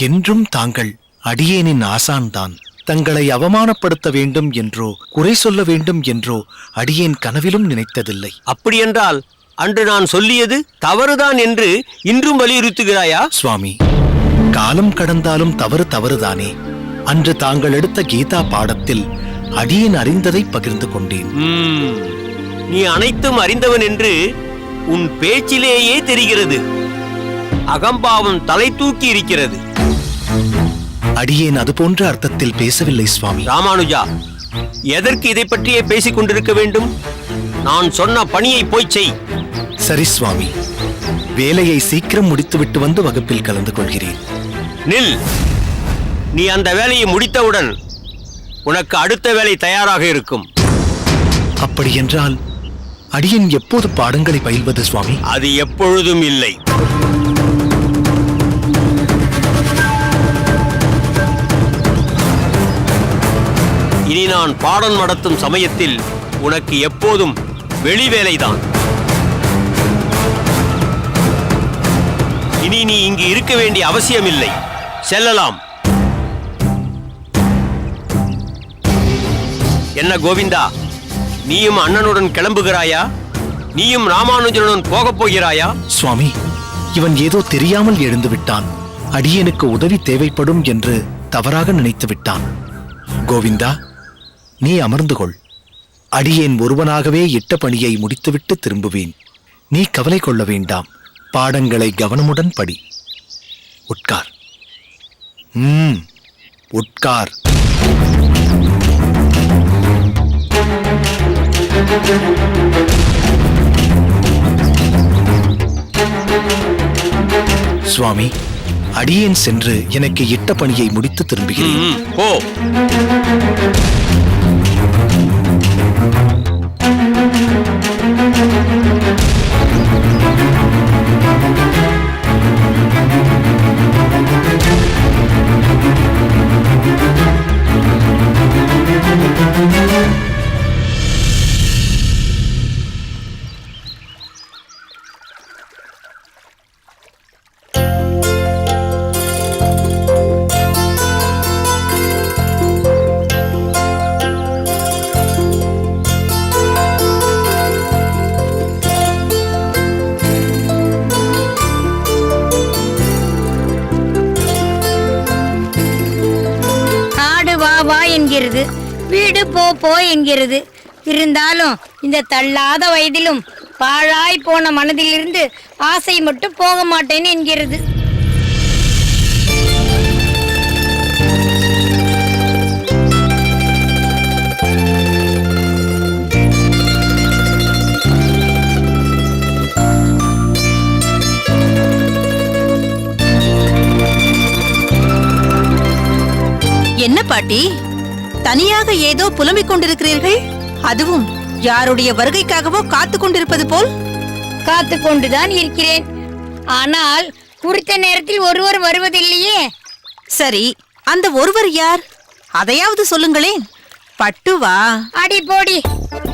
என்றும் தாங்கள் அடியேனின் ஆசான்தான். தங்களை அவமானப்படுத்த வேண்டும் என்றோ குறை சொல்ல வேண்டும் என்றோ அடியேன் கனவிலும் நினைத்ததில்லை. அப்படியென்றால் அன்று நான் சொல்லியது தவறுதான் என்று இன்றும் வலியுறுத்துகிறாயா? சுவாமி, காலம் கடந்தாலும் தவறு தவறுதானே. அன்று தாங்கள் எடுத்த கீதா பாடத்தில் அடியேன் அறிந்ததை பகிர்ந்து கொண்டேன். நீ அனைத்தும் அறிந்தவன் என்று உன் பேச்சிலேயே தெரிகிறது. அகம்பாவம் தலை தூக்கி இருக்கிறது. அடியேன் அது போன்ற அர்த்தத்தில் பேசவில்லை சுவாமி. ராமானுஜா, எதற்கு இதை பற்றியே பேசிக் கொண்டிருக்க வேண்டும்? நான் சொன்ன பணியை போய் செய். சரி சுவாமி, வேலையை சீக்கிரம் முடித்துவிட்டு வந்து வகுப்பில் கலந்து கொள்கிறேன். நில். நீ அந்த வேலையை முடித்தவுடன் உனக்கு அடுத்த வேலை தயாராக இருக்கும். அப்படியென்றால் அடியேன் எப்போது பாடங்களை பயில்வது சுவாமி? அது எப்பொழுதும் இல்லை. இனி நான் பாடம் நடத்தும் சமயத்தில் உனக்கு எப்போதும் வெளி வேலைதான். இனி நீ இங்கு இருக்க வேண்டிய அவசியமில்லை. செல்லலாம். என்ன கோவிந்தா, நீயும் அண்ணனுடன் கிளம்புகிறாயா? நீயும் ராமானுஜனுடன் போகப் போகிறாயா? சுவாமி, இவன் ஏதோ தெரியாமல் எழுந்து விட்டான். அடியேனுக்கு உதவி தேவைப்படும் என்று தவறாக நினைத்து விட்டான். கோவிந்தா, நீ அமர்ந்து கொள். அடியேன் ஒருவனாகவே இட்ட பணியை முடித்துவிட்டு திரும்புவேன். நீ கவலை கொள்ள வேண்டாம். பாடங்களை கவனமுடன் படி. உட்கார். உட்கார். சுவாமி, அடியேன் சென்று எனக்கு இட்ட பணியை முடித்து திரும்புகிறேன். போ. என்கிறது, வீடு போ போ என்கிறது. இருந்தாலும் இந்த தள்ளாத வயதிலும் பாழாய் போன மனதிலிருந்து ஆசை மட்டும் போக மாட்டேன் என்கிறது. என்ன பாட்டி, தனியாக ஏதோ புலம்பிக் கொண்டிருக்கிறீர்கள்? அதுவும் யாருடைய வருகைக்காகவோ காத்து கொண்டிருப்பது போல். காத்து கொண்டுதான் இருக்கிறேன். ஆனால் குறித்த நேரத்தில் ஒருவர் வருவதில்லையே. சரி, அந்த ஒருவர் யார்? அதையாவது சொல்லுங்களேன். பட்டுவா? அடி போடி,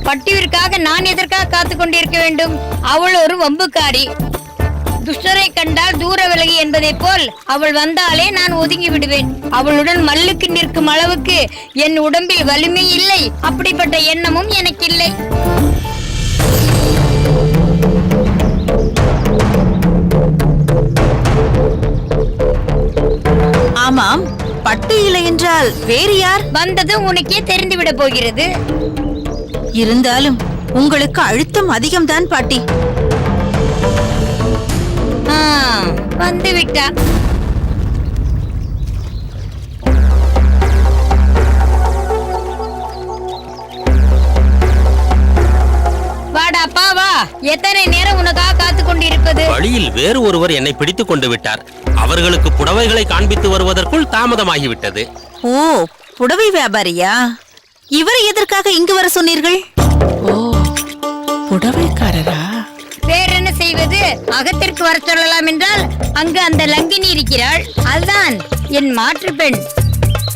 பட்டுவிற்காக நான் எதற்காக காத்து கொண்டிருக்க வேண்டும்? அவள் ஒரு வம்புக்காரி. துஷ்டரை கண்டால் தூர விலகி என்பதை போல் அவள் வந்தாலே நான் ஒதுங்கி விடுவேன். அவளுடன் மல்லுக்கு நிற்கும் அளவுக்கு என் உடம்பில் வலிமை இல்லை. அப்படிப்பட்ட எண்ணமும் எனக்கு இல்லை. ஆமாம், பட்டு இல்லை என்றால் வேறு யார்? வந்தது உனக்கே தெரிந்துவிட போகிறது. இருந்தாலும் உங்களுக்கு அழுத்தம் அதிகம்தான் பாட்டி. வந்து விட்டா. வாடாப்பா வா. எத்தனை நேரம் உனக்காக காத்து கொண்டிருப்பது? வழியில் வேறு ஒருவர் என்னை பிடித்துக் கொண்டு விட்டார். அவர்களுக்கு புடவைகளை காண்பித்து வருவதற்குள் தாமதமாகிவிட்டது. ஓ, புடவை வியாபாரியா? இவரை எதற்காக இங்கு வர சொன்னீர்கள்? ஓ, புடவைக்காரரா? வேற என்ன செய்வது? அகத்திற்கு வர சொல்லலாம் என்றால் அங்கு அந்த லங்கினி இருக்கிறாள். அதுதான் என் மாற்று பெண்.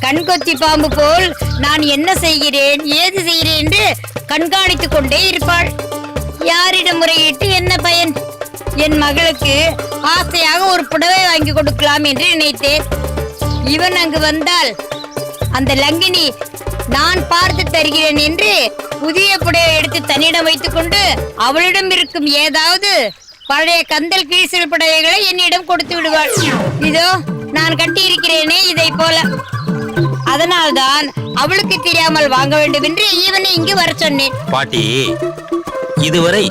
கண்கொத்தி பாம்பு போல் நான் என்ன செய்கிறேன் ஏது செய்கிறேன் என்று கண்காணித்துக் கொண்டே இருப்பாள். யாரிடம் முறையிட்டு என்ன பயன்? என் மகளுக்கு ஆசையாக ஒரு புடவை வாங்கி கொடுக்கலாம் என்று நினைத்தேன். இவன் அங்கு வந்தால் அந்த லங்கினி நான் பார்த்து தருகிறேன் என்று புதிய புடவை எடுத்து தன்னிடம் வைத்துக் கொண்டு அவளிடம் இருக்கும் ஏதாவது பழைய கந்தல் கிழிசல் புடவைகளை என்னிடம் கொடுத்து விடுவாள். இதோ நான் கட்டி இருக்கிறேனே இதை போல. அதனால்தான் அவளுக்கு தெரியாமல் வாங்க வேண்டும் என்று இவனை இங்கு வர சொன்னேன். பாட்டி, இதுவரை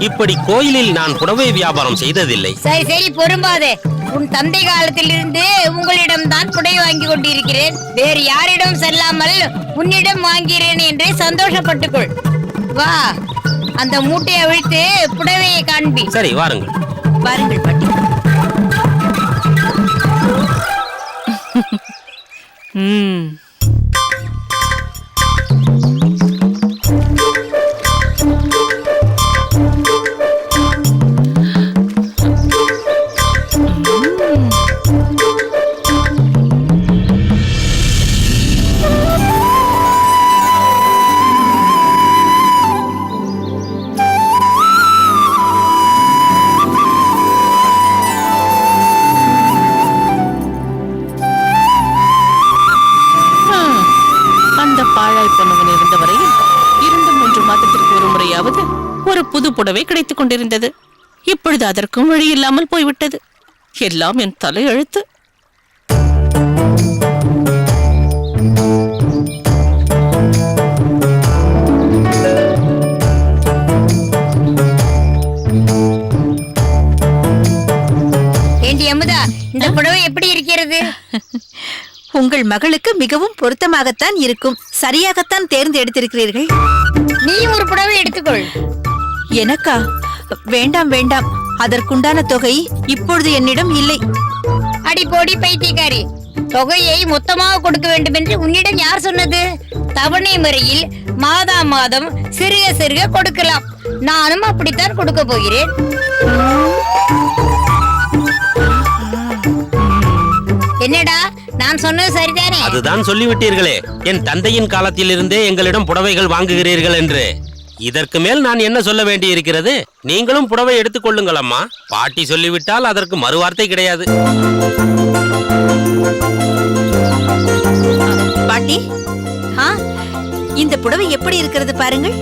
இப்படி கோயிலில் நான் புடவை வியாபாரம் செய்ததில்லை. சரி சரி பொறும்பாதே. உன் தந்தை காலத்திலிருந்து உங்களிடம் தான் புடவை வாங்கி கொண்டிருக்கிறேன். வேறு யாரிடம் செல்லாமல் உன்னிடம் வாங்கிறேன் என்று சந்தோஷப்பட்டுக்கொள். வா, அந்த மூட்டையை அவிழ்த்து புடவையை காண்பி. சரி, வாருங்கள். வாருங்கள் பாட்டி. ஒரு புது புடவை கிடைத்துக் கொண்டிருந்தது. இப்பொழுது அதற்கும் வழி இல்லாமல் போய்விட்டது. எல்லாம் என் தலையெழுத்து. ஏண்டி அமுதா, இந்த புடவை எப்படி இருக்கிறது? உங்கள் மகளுக்கு மிகவும் பொருத்தமாகத்தான் இருக்கும். சரியாகத்தான் தேர்ந்தெடுத்திருக்கிறீர்கள். நீயும் ஒரு புடவை எடுத்துக்கொள். எனக்கா? வேண்டாம் வேண்டாம், அதற்குண்டான தொகை இப்பொழுது என்னிடம் இல்லை. அடி போடி பைத்தியக்காரி, தொகையை மொத்தமாக கொடுக்க வேண்டும் என்று உன்னிடம் யார் சொன்னது? தவணை முறையில் மாதா மாதம் சிறுக சிறுக கொடுக்கலாம். நானும் அப்படித்தான் கொடுக்க போகிறேன். என்னடா, நான் சொன்னது சரிதானே? அதுதான் சொல்லிவிட்டீர்களே, என் தந்தையின் காலத்திலிருந்தே எங்களிடம் புடவைகள் வாங்குகிறீர்கள் என்று. இதற்கு மேல் நான் என்ன சொல்ல வேண்டி இருக்கிறது? நீங்களும் புடவை எடுத்துக் கொள்ளுங்கள் அம்மா. பாட்டி சொல்லிவிட்டால் அதற்கு மறுவார்த்தை கிடையாது. பாட்டி, இந்த புடவை எப்படி இருக்கிறது பாருங்கள்.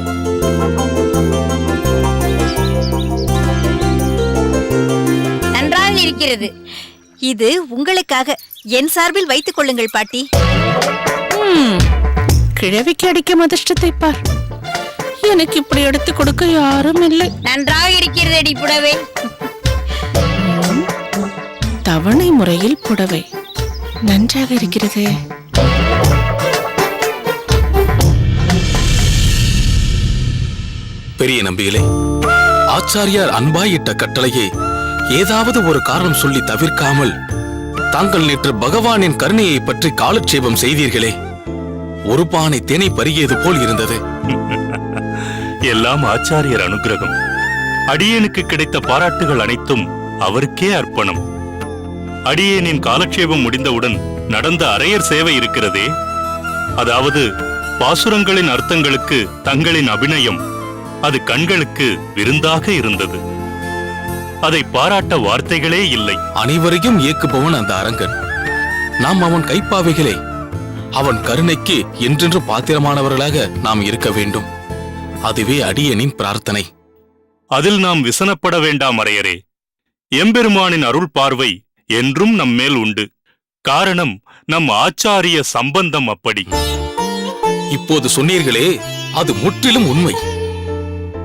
நன்றாக இருக்கிறது. இது உங்களுக்காக என் சார்பில் வைத்துக் கொள்ளுங்கள் பாட்டி. கிழவிக்கு அடிக்கும் அதிர்ஷ்டத்தை பார். எனக்கு இப்படி எடுத்துக் கொடுக்க யாரும் இல்லை. நன்றாக இருக்கிறது அடி புடவை. தவணை முறையில் புடவை நன்றாக இருக்கிறது. பெரிய நம்பிகளே, ஆச்சாரியார் அன்பாயிட்ட கட்டளையை ஏதாவது ஒரு காரணம் சொல்லி தவிர்க்காமல் தாங்கள் நேற்று பகவானின் கருணையை பற்றி காலட்சேபம் செய்தீர்களே, ஒரு பானை தேனை பருகியது போல் இருந்தது. எல்லாம் ஆச்சாரியர் அனுகிரகம். அடியேனுக்கு கிடைத்த பாராட்டுகள் அனைத்தும் அவருக்கே அர்ப்பணம். அடியேனின் காலட்சேபம் முடிந்தவுடன் நடந்த அரையர் சேவை இருக்கிறதே, அதாவது பாசுரங்களின் அர்த்தங்களுக்கு தங்களின் அபிநயம், அது கண்களுக்கு விருந்தாக இருந்தது. அதை பாராட்ட வார்த்தைகளே இல்லை. அனைவரையும் இயக்குபவன் அந்த அரங்கன். நாம் அவன் கைப்பாவைகளே. அவன் கருணைக்கு என்றென்று பாத்திரமானவர்களாக நாம் இருக்க வேண்டும். அதுவே அடியனின் பிரார்த்தனை. அதில் நாம் விசனப்பட வேண்டாம் அரையரே. எம்பெருமானின் அருள் பார்வை என்றும் நம்மேல் உண்டு. காரணம் நம் ஆச்சாரிய சம்பந்தம் அப்படி. இப்போது சொன்னீர்களே, அது முற்றிலும் உண்மை.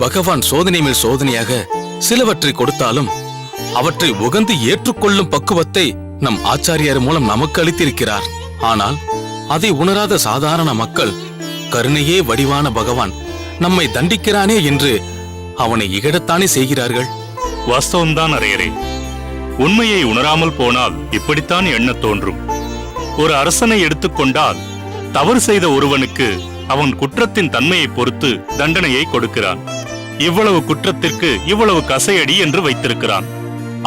பகவான் சோதனை மேல் சோதனையாக சிலவற்றை கொடுத்தாலும் அவற்றை உகந்து ஏற்றுக்கொள்ளும் பக்குவத்தை நம் ஆச்சாரியார் மூலம் நமக்கு அளித்திருக்கிறார். ஆனால் அதை உணராத சாதாரண மக்கள் கருணையே வடிவான பகவான் நம்மை தண்டிக்கிறானே என்று அவனை இகழத்தானே செய்கிறார்கள். வாஸ்தவம்தான் அரையரே. உண்மையை உணராமல் போனால் இப்படித்தான் எண்ணத் தோன்றும். ஒரு அரசனை எடுத்துக்கொண்டால் தவறு செய்த ஒருவனுக்கு அவன் குற்றத்தின் தன்மையை பொறுத்து தண்டனையை கொடுக்கிறான். இவ்வளவு குற்றத்திற்கு இவ்வளவு கசையடி என்று வைத்திருக்கிறான்.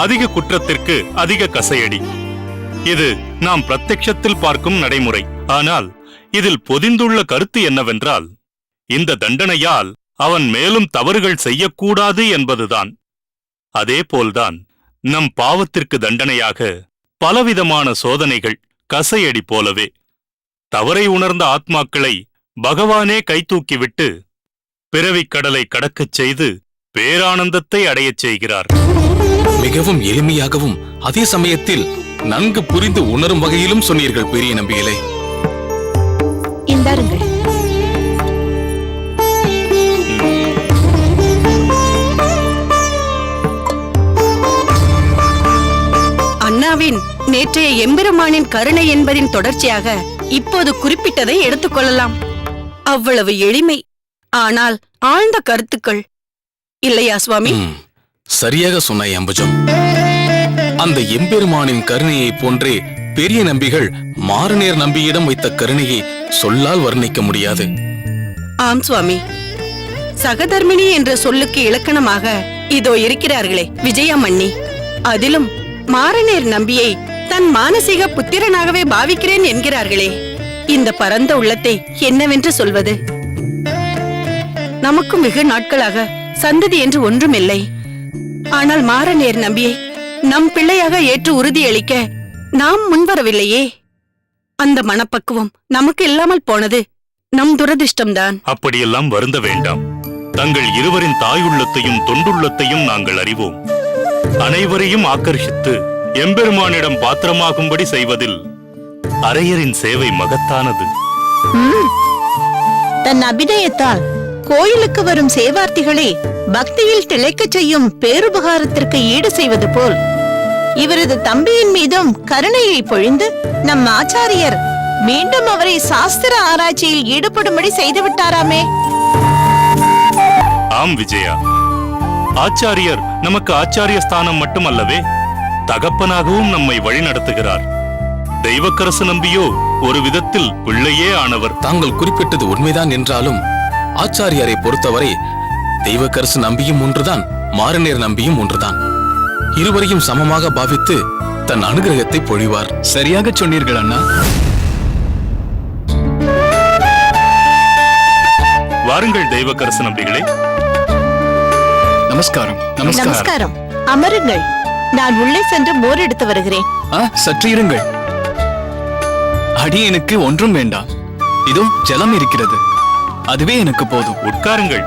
அதிக குற்றத்திற்கு அதிக கசையடி. இது நாம் பிரத்யட்சத்தில் பார்க்கும் நடைமுறை. ஆனால் இதில் பொதிந்துள்ள கருத்து என்னவென்றால், இந்த தண்டனையால் அவன் மேலும் தவறுகள் செய்யக்கூடாது என்பதுதான். அதேபோல்தான் நம் பாவத்திற்கு தண்டனையாக பலவிதமான சோதனைகள், கசையடி போலவே தவறை உணர்ந்த ஆத்மாக்களை பகவானே கைதூக்கிவிட்டு பிறவிக் கடலை கடக்கச் செய்து பேரானந்தத்தை அடையச் செய்கிறார். மிகவும் எளிமையாகவும் அதே சமயத்தில் நன்கு புரிந்து உணரும் வகையிலும் சொன்னீர்கள் பெரிய நம்பிகளே. இந்தாருங்கள். அண்ணாவின் நேற்றைய எம்பெருமானின் கருணை என்பதின் தொடர்ச்சியாக இப்போது குறிப்பிட்டதை எடுத்துக்கொள்ளலாம். அவ்வளவு எளிமை, ஆனால் ஆழ்ந்த கருத்துக்கள் இல்லையா சுவாமி? சரியாக சொன்னாய் அம்புஜம். அந்த எம்பெருமானின் கருணையை போன்றே பெரிய நம்பிகள் மாரநேர் நம்பியிடம் வைத்த கருணையை சொல்லால் வர்ணிக்க முடியாது. ஆம் சுவாமி, சகதர்மிணி என்ற சொல்லுக்கு இலக்கணமாக இதோ இருக்கிறார்களே விஜயமண்ணி. அதிலும் மாரநேர் நம்பியை தன் மானசீக புத்திரனாகவே பாவிக்கிறேன் என்கிறார்களே. இந்த பரந்த உள்ளத்தை என்னவென்று சொல்வது? நமக்கும் வெகு நாட்களாக சந்ததி என்று ஒன்றுமில்லை. ஆனால் மாரநேர் நம்பியை நம் பிள்ளையாக ஏற்று உறுதியளிக்க நாம் முன்வரவில்லையே. அந்த மனப்பக்குவம் நமக்கு இல்லாமல் போனது நம் துரதிர்ஷ்டம்தான். அப்படியெல்லாம் வருந்த வேண்டாம். தங்கள் இருவரின் தாயுள்ளத்தையும் தொண்டுள்ளத்தையும் நாங்கள் அறிவோம். அனைவரையும் ஆக்கர்ஷித்து எம்பெருமானிடம் பாத்திரமாகும்படி செய்வதில் அரையரின் சேவை மகத்தானது. தன் அபிநயத்தால் கோயிலுக்கு வரும் சேவார்த்திகளை பக்தியில் திளைக்கச் செய்யும் பேருபகாரத்திற்கு ஈடு செய்வது போல் இவரது தம்பியின் மீதும் கருணையை பொழிந்து நம் ஆச்சாரியர் மீண்டும் அவரை சாஸ்திர ஆராய்ச்சியில் ஈடுபடும்படி செய்துவிட்டாராமே. ஆம் விஜயா, ஆச்சாரியர் நமக்கு ஆச்சாரிய ஸ்தானம் மட்டுமல்லவே தகப்பனாகவும் நம்மை வழி நடத்துகிறார். தெய்வக்கரசு நம்பியோ ஒரு விதத்தில் பிள்ளையே ஆனவர். தாங்கள் குறிப்பிட்டது உண்மைதான் என்றாலும் ஆச்சாரியாரை பொறுத்தவரை தெய்வக்கரசு நம்பியும் ஒன்றுதான், மாரநேர் நம்பியும் ஒன்றுதான். இருவரையும் சமமாக பாவித்து தன் அனுகிரகத்தை பொழிவார். சரியாக சொன்னீர்கள் அண்ணா. வாருங்கள் தெய்வக்கரசு நம்பிகளே. நமஸ்காரம். நமஸ்காரம். அமருங்கள். நான் உள்ளே சென்று மோர் எடுத்து வருகிறேன். சற்று இருங்கள். அடியேனுக்கு ஒன்றும் வேண்டாம். இதோ ஜலம் இருக்கிறது, அதுவே எனக்கு போதும். உட்காருங்கள்.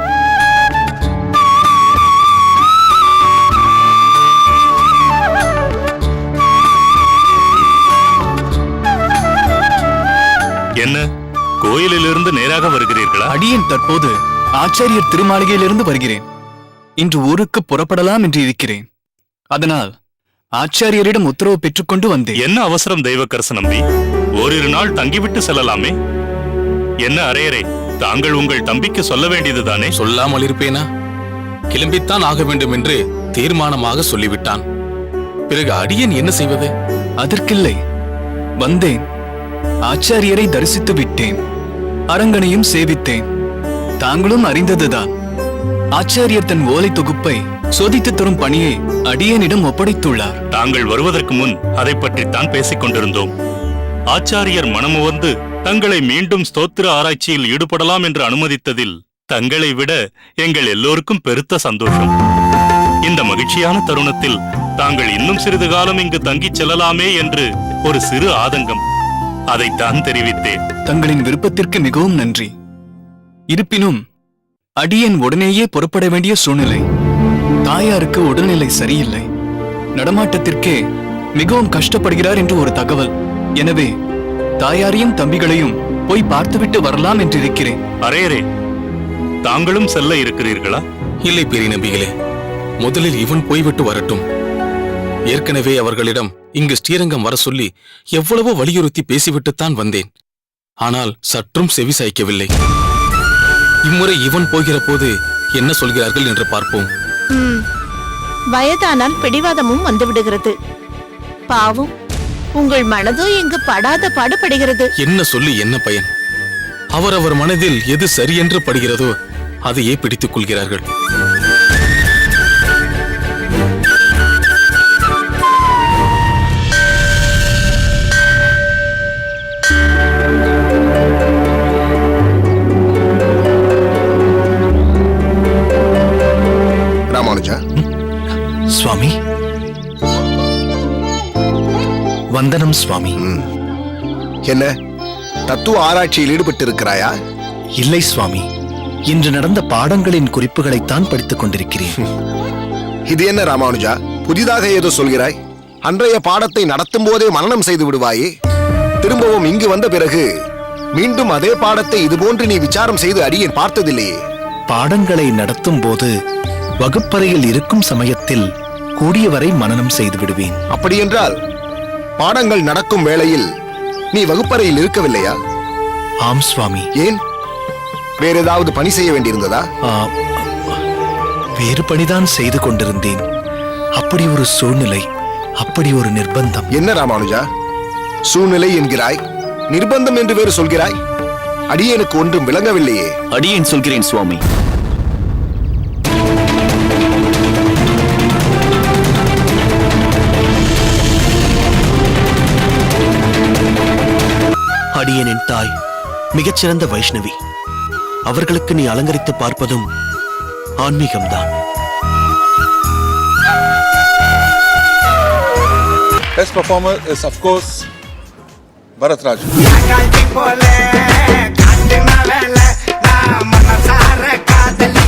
என்ன, கோயிலிலிருந்து நேராக வருகிறீர்களா? அடியேன் தற்போது ஆச்சாரியர் திருமாளிகையிலிருந்து வருகிறேன். இன்று ஊருக்கு புறப்படலாம் என்று இருக்கிறேன். அதனால் ஆச்சாரியரிடம் உத்தரவு பெற்றுக்கொண்டு வந்தேன். என்ன அவசரம் தெய்வக்கரசு நம்பி? ஓரிரு நாள் தங்கிவிட்டு செல்லலாமே. என்ன அரையரே, தாங்கள் உங்கள் தம்பிக்கு சொல்ல வேண்டியதுதானே? சொல்லாமல் இருப்பேனா? கிளம்பித்தான் ஆக வேண்டும் என்று தீர்மானமாக சொல்லிவிட்டான். பிறகு அடியேன் என்ன செய்வது? அதற்கில்லை, வந்தேன். ஆச்சாரியரை தரிசித்து விட்டேன், அரங்கனையும் சேவித்தேன். தாங்களும் அறிந்ததுதான், ஆச்சாரியர் தன் ஓலை தொகுப்பை சோதித்து தரும் பணியை அடியேனிடம் ஒப்படைத்துள்ளார். தாங்கள் வருவதற்கு முன் அதை பற்றித்தான் பேசிக் கொண்டிருந்தோம். ஆச்சாரியர் மனமுவந்து தங்களை மீண்டும் ஸ்தோத்திர ஆராய்ச்சியில் ஈடுபடலாம் என்று அனுமதித்ததில் தங்களை விட எங்கள் எல்லோருக்கும் பெருத்த சந்தோஷம். இந்த மகிழ்ச்சியான தருணத்தில் தாங்கள் இன்னும் சிறிது காலம் இங்கு தங்கிச் செல்லலாமே என்று ஒரு சிறு ஆதங்கம். அதைத்தான் தெரிவித்தேன். தங்களின் விருப்பத்திற்கு மிகவும் நன்றி. இருப்பினும் அடியேன் உடனேயே புறப்பட வேண்டிய சூழ்நிலை. தாயாருக்கு உடல்நிலை சரியில்லை, நடமாட்டத்திற்கே மிகவும் கஷ்டப்படுகிறார் என்று ஒரு தகவல். எனவே தாயாரையும் தம்பிகளையும் போய் பார்த்துவிட்டு வரலாம் என்று இருக்கிறேன். அரையரே, தாங்களும் செல்ல இருக்கிறீர்களா? இல்லை பெரிய நம்பிகளே, முதலில் இவன் போய்விட்டு வரட்டும். ஏற்கனவே அவர்களிடம் இங்கு ஸ்ரீரங்கம் வர சொல்லி எவ்வளவோ வலியுறுத்தி பேசிவிட்டுத்தான் வந்தேன். ஆனால் சற்றும் செவி சாய்க்கவில்லை. இம்முறை இவன் போகிற போது என்ன சொல்கிறார்கள் என்று பார்ப்போம். வயதானால் பிடிவாதமும் வந்துவிடுகிறது. பாவம், உங்கள் மனதோ இங்கு படாத பாடுபடுகிறது. என்ன சொல்லி என்ன பயன்? அவரவர் மனதில் எது சரியென்று படுகிறதோ அதையே பிடித்துக் கொள்கிறார்கள். ராமானுஜா, சுவாமி. வந்தனம் சுவாமி. என்ன தத்துவ ஆராய்ச்சியில் ஈடுபட்டிருக்கிறாயா? இல்லை சுவாமி, இன்று நடந்த பாடங்களின் குறிப்புகளைத்தான் படித்துக் கொண்டிருக்கிறேன். இது என்ன ராமானுஜா, புதிதாக ஏதோ சொல்கிறாய்? அன்றைய பாடத்தை நடத்தும் போதே மனனம் செய்து விடுவாயே. திரும்பவும் இங்கு வந்த பிறகு மீண்டும் அதே பாடத்தை இதுபோன்று நீ விசாரம் செய்து அடியேன் பார்த்ததில்லையே. பாடங்களை நடத்தும் போது வகுப்பறையில் இருக்கும் சமயத்தில் கூடியவரை மனனம் செய்து விடுவேன். அப்படியென்றால் பாடங்கள் நடக்கும் வேளையில் நீ வகுப்பறையில் இருக்கவில்லையா? ஆம் சுவாமி. ஏன்? வேற ஏதாவது பணி செய்ய வேண்டியிருந்ததா? வேறு பணிதான் செய்து கொண்டிருந்தேன். அப்படி ஒரு சூழ்நிலை, அப்படி ஒரு நிர்பந்தம். என்ன ராமானுஜா, சூழ்நிலை என்கிறாய், நிர்பந்தம் என்று வேறு சொல்கிறாய்? அடியேனுக்கு ஒன்றும் விளங்கவில்லையே. அடியேன் சொல்கிறேன் சுவாமி. அடியேனின் தாய் மிகச்சிறந்த வைஷ்ணவி. அவர்களுக்கு நீ அலங்கரித்து பார்ப்பதும் ஆன்மீகம்தான். Best performer is of course Bharat Raj. போல காட்டுன வேலை நான் மனசார காதலி